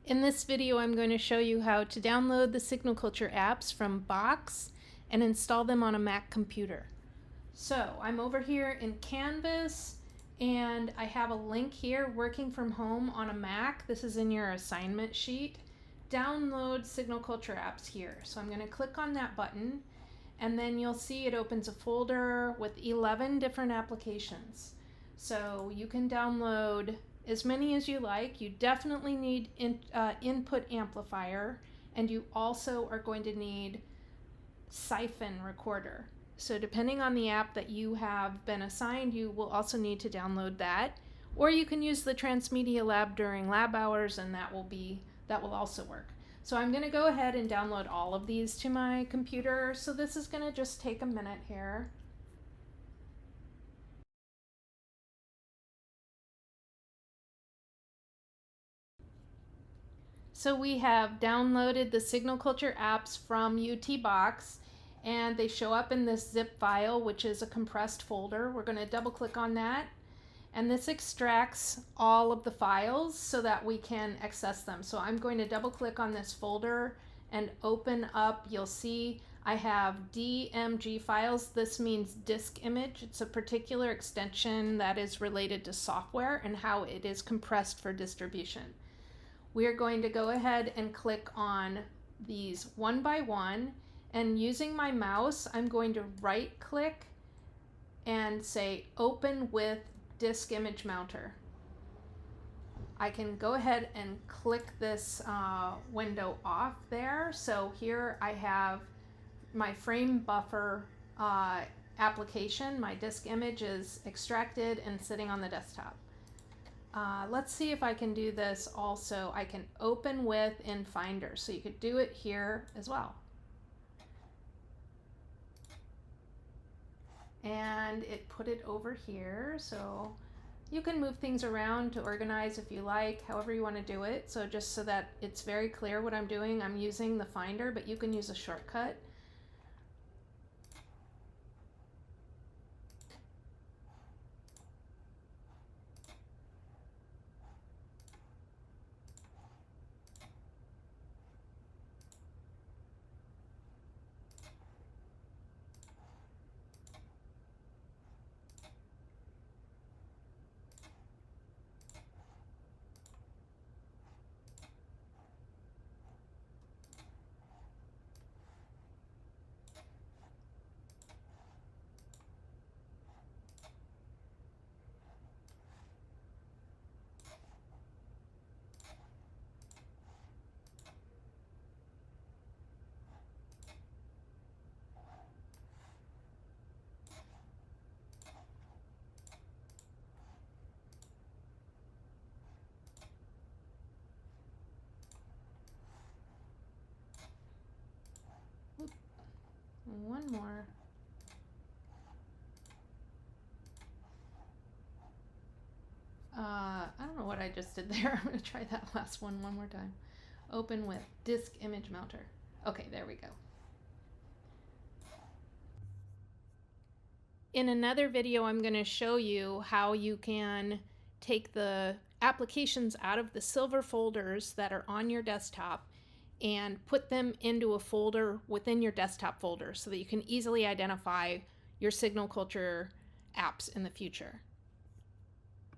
In this video, I'm going to show you how to download the Signal Culture apps from Box and install them on a Mac computer. So I'm over here in Canvas and I have a link here, working from home on a Mac. This is in your assignment sheet. Download Signal Culture apps here. So I'm going to click on that button and then you'll see it opens a folder with 11 different applications. So you can download as many as you like. You definitely need input amplifier, and you also are going to need Siphon recorder. So depending on the app that you have been assigned, you will also need to download that, or you can use the Transmedia Lab during lab hours, and that will also work. So I'm going to go ahead and download all of these to my computer. So this is going to just take a minute here. So we have downloaded the Signal Culture apps from UTBox, and they show up in this zip file, which is a compressed folder. We're going to double click on that, and this extracts all of the files so that we can access them. So I'm going to double click on this folder and open up. You'll see I have DMG files. This means disk image. It's a particular extension that is related to software and how it is compressed for distribution. We're going to go ahead and click on these one by one, and using my mouse, I'm going to right click and say open with disk image mounter. I can go ahead and click this window off there. So here I have my frame buffer application. My disk image is extracted and sitting on the desktop. Let's see if I can do this also. I can open with in Finder, so you could do it here as well. And it put it over here, so you can move things around to organize if you like, however you want to do it. So just so that it's very clear what I'm doing, I'm using the Finder, but you can use a shortcut. One more. I don't know what I just did there. I'm going to try that last one more time. Open with disk image mounter. Okay, there we go. In another video, I'm going to show you how you can take the applications out of the silver folders that are on your desktop and put them into a folder within your desktop folder so that you can easily identify your Signal Culture apps in the future.